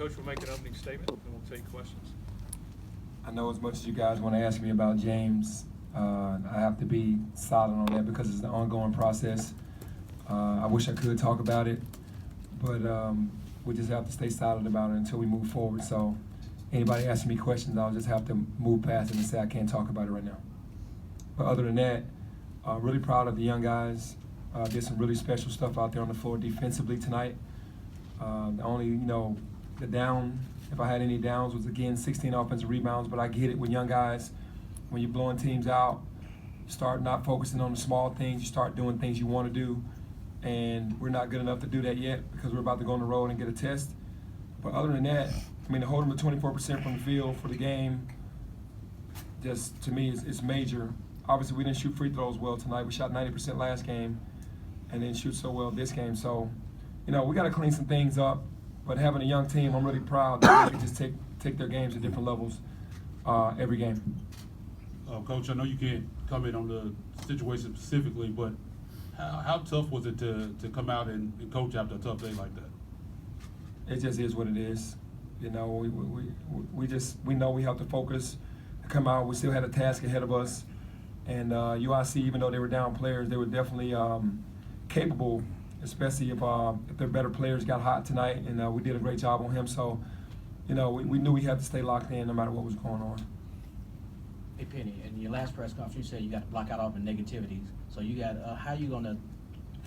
Coach will make an opening statement, and we'll take questions. I know as much as you guys want to ask me about James, I have to be silent on that because it's an ongoing process. I wish I could talk about it, but we just have to stay silent about it until we move forward. So anybody asking me questions, I'll just have to move past it and say I can't talk about it right now. But other than that, really proud of the young guys. Did some really special stuff out there on the floor defensively tonight. The only, the down, if I had any downs, was again 16 offensive rebounds. But I get it with young guys. When you're blowing teams out, you start not focusing on the small things. You start doing things you want to do. And we're not good enough to do that yet because we're about to go on the road and get a test. But other than that, to hold them to 24% from the field for the game, just to me, it's major. Obviously, we didn't shoot free throws well tonight. We shot 90% last game and didn't shoot so well this game. So, we got to clean some things up. But having a young team, I'm really proud that they can just take their games to different levels every game. Coach, I know you can't comment on the situation specifically, but how tough was it to come out and coach after a tough day like that? It just is what it is. We know we have to focus to come out. We still had a task ahead of us. And UIC, even though they were down players, they were definitely capable, especially if their better players got hot tonight. And we did a great job on him. So, we knew we had to stay locked in no matter what was going on. Hey, Penny, in your last press conference, you said you got to block out all the negativities. So you got, how are you going to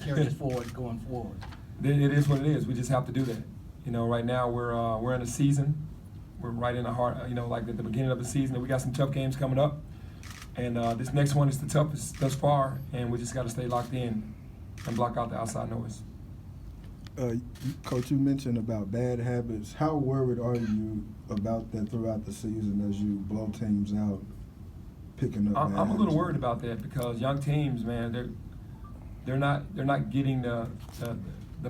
carry this forward going forward? It is what it is. We just have to do that. Right now we're in a season. We're right in the heart, like at the beginning of the season. And we got some tough games coming up. And this next one is the toughest thus far. And we just got to stay locked in and block out the outside noise. Coach, you mentioned about bad habits. How worried are you about that throughout the season as you blow teams out, picking up? I'm a little worried about that because young teams, man, they're not getting the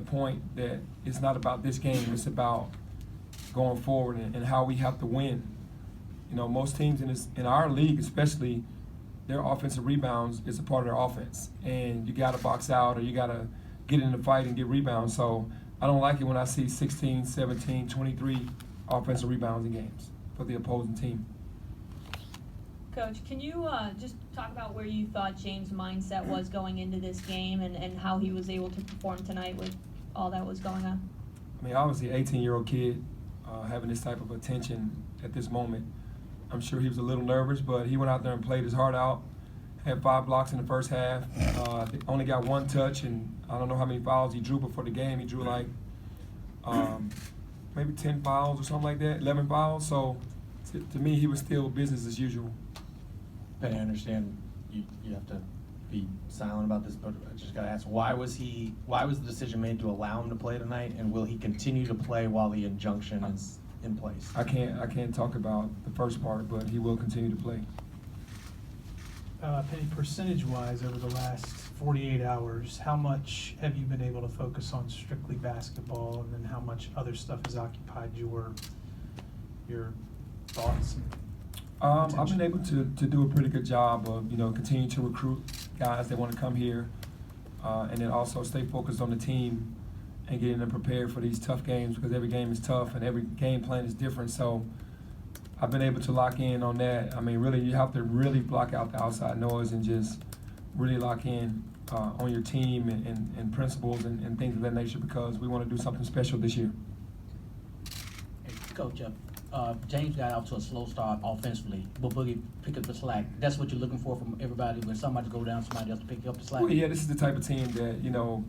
point that it's not about this game. It's about going forward and how we have to win. Most teams in our league, especially, their offensive rebounds is a part of their offense, and you got to box out or you got to get in the fight and get rebounds. So I don't like it when I see 16, 17, 23 offensive rebounds in games for the opposing team. Coach, can you just talk about where you thought James' mindset was going into this game and how he was able to perform tonight with all that was going on? Obviously, 18-year-old kid having this type of attention at this moment. I'm sure he was a little nervous, but he went out there and played his heart out. Had 5 blocks in the first half. Only got 1 touch, and I don't know how many fouls he drew before the game. He drew like maybe 10 fouls or something like that, 11 fouls. So to me, he was still business as usual. Penny, I understand you have to be silent about this, but I just got to ask, why was the decision made to allow him to play tonight, and will he continue to play while the injunction is in place? I can't talk about the first part, but he will continue to play. Penny, percentage-wise, over the last 48 hours, how much have you been able to focus on strictly basketball, and then how much other stuff has occupied your thoughts? I've been able to do a pretty good job of continuing to recruit guys that want to come here, and then also stay focused on the team and getting them prepared for these tough games because every game is tough and every game plan is different. So I've been able to lock in on that. Really, you have to really block out the outside noise and just really lock in on your team and principles and things of that nature because we want to do something special this year. Hey, Coach, James got out to a slow start offensively, but Boogie picked up the slack. That's what you're looking for from everybody. When somebody go down, somebody else to pick up the slack. Well, yeah, this is the type of team that,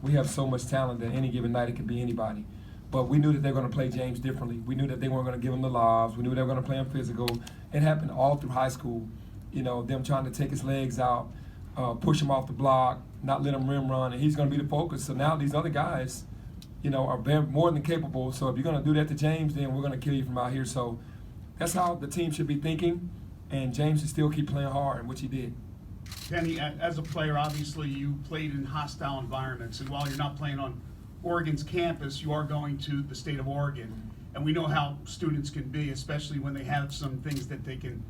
we have so much talent that any given night it could be anybody. But we knew that they were going to play James differently. We knew that they weren't going to give him the lobs. We knew they were going to play him physical. It happened all through high school, them trying to take his legs out, push him off the block, not let him rim run, and he's going to be the focus. So now these other guys, are very, more than capable. So if you're going to do that to James, then we're going to kill you from out here. So that's how the team should be thinking, and James should still keep playing hard, which he did. Penny, as a player, obviously you played in hostile environments, and while you're not playing on Oregon's campus, you are going to the state of Oregon, and we know how students can be, especially when they have some things that they can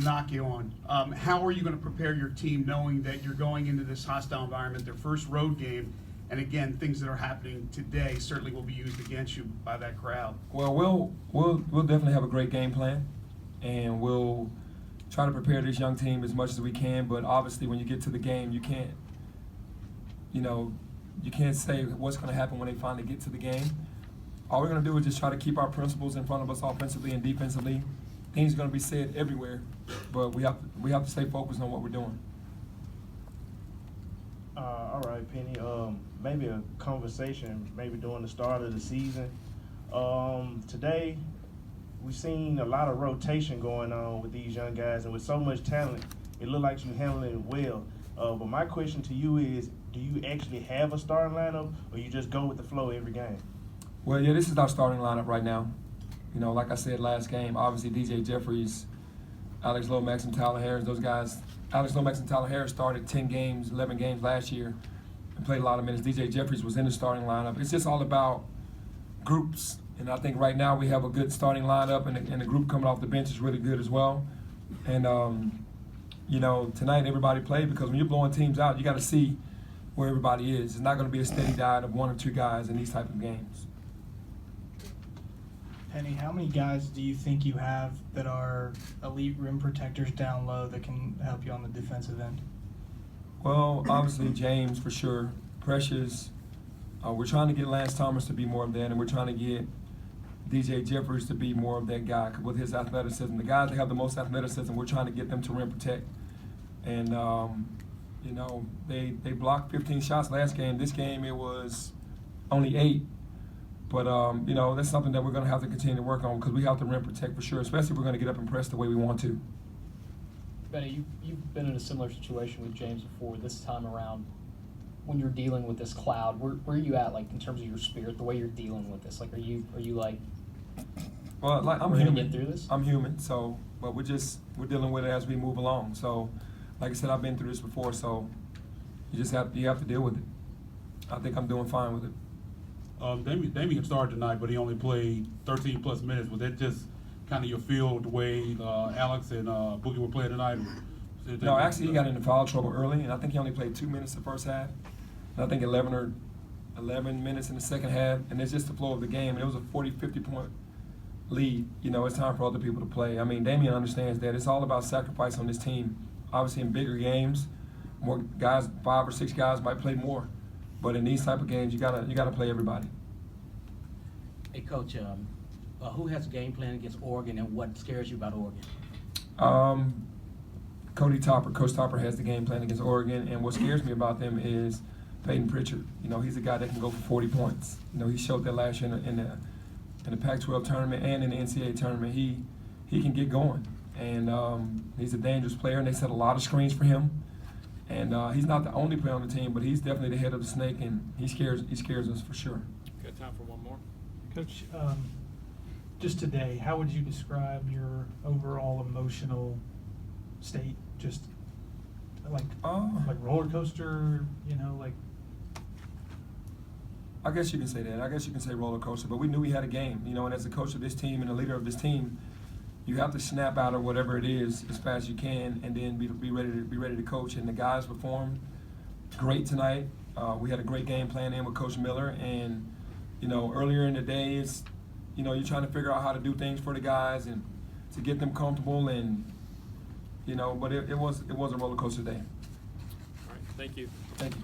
knock you on. How are you going to prepare your team knowing that you're going into this hostile environment, their first road game, And again, things that are happening today certainly will be used against you by that crowd. Well, we'll definitely have a great game plan, and we'll try to prepare this young team as much as we can. But obviously, when you get to the game, you can't say what's going to happen when they finally get to the game. All we're going to do is just try to keep our principles in front of us offensively and defensively. Things are going to be said everywhere, but we have to stay focused on what we're doing. All right, Penny. Maybe a conversation maybe during the start of the season. Today, we've seen a lot of rotation going on with these young guys, and with so much talent, it looked like you're handling it well. But my question to you is, do you actually have a starting lineup, or you just go with the flow every game? Well, yeah, this is our starting lineup right now. You know, like I said last game, obviously DJ Jeffries, Alex Lomax, and Tyler Harris, those guys. Alex Lomax and Tyler Harris started 10 games, 11 games last year and played a lot of minutes. DJ Jeffries was in the starting lineup. It's just all about groups. And I think right now we have a good starting lineup, and the group coming off the bench is really good as well. And, you know, tonight everybody played because when you're blowing teams out, you got to see where everybody is. It's not going to be a steady diet of one or two guys in these type of games. Penny, how many guys do you think you have that are elite rim protectors down low that can help you on the defensive end? Well, obviously James for sure. Precious. We're trying to get Lance Thomas to be more of that, and we're trying to get DJ Jeffers to be more of that guy with his athleticism. The guys that have the most athleticism, we're trying to get them to rim protect. And, you know, they blocked 15 shots last game. This game it was only 8. But, you know, that's something that we're going to have to continue to work on because we have to rim protect for sure, especially if we're going to get up and press the way we want to. Benny, you've been in a similar situation with James before. This time around, when you're dealing with this cloud, where are you at, like, in terms of your spirit, the way you're dealing with this? Like, are you like, Well, like I'm we're gonna human. get through this? I'm human, so but we're dealing with it as we move along. So, like I said, I've been through this before, so you have to deal with it. I think I'm doing fine with it. Damian started tonight, but he only played 13 plus minutes. Was that just kind of your feel the way Alex and Boogie were playing tonight? No, actually, he got into foul trouble early, and I think he only played 2 minutes the first half. And I think 11 minutes in the second half, and it's just the flow of the game. And it was a 40, 50-point lead. You know, it's time for other people to play. I mean, Damian understands that. It's all about sacrifice on this team. Obviously, in bigger games, more guys, 5 or 6 guys might play more. But in these type of games, you gotta play everybody. Hey, Coach, who has a game plan against Oregon, and what scares you about Oregon? Coach Topper has the game plan against Oregon, and what scares me about them is Peyton Pritchard. You know, he's a guy that can go for 40 points. You know, he showed that last year in the Pac-12 tournament and in the NCAA tournament. He can get going, and he's a dangerous player, and they set a lot of screens for him. And he's not the only player on the team, but he's definitely the head of the snake, and he scares us for sure. Got time for one more? Coach, just today, how would you describe your overall emotional state? Just like roller coaster, you know, like. I guess you can say that. I guess you can say roller coaster, but we knew we had a game, you know, and as a coach of this team and a leader of this team, you have to snap out of whatever it is as fast as you can, and then be ready to coach. And the guys performed great tonight. We had a great game plan in with Coach Miller, and you know, earlier in the day, it's, you know, you're trying to figure out how to do things for the guys and to get them comfortable, and you know, but it was a roller coaster day. All right, thank you. Thank you.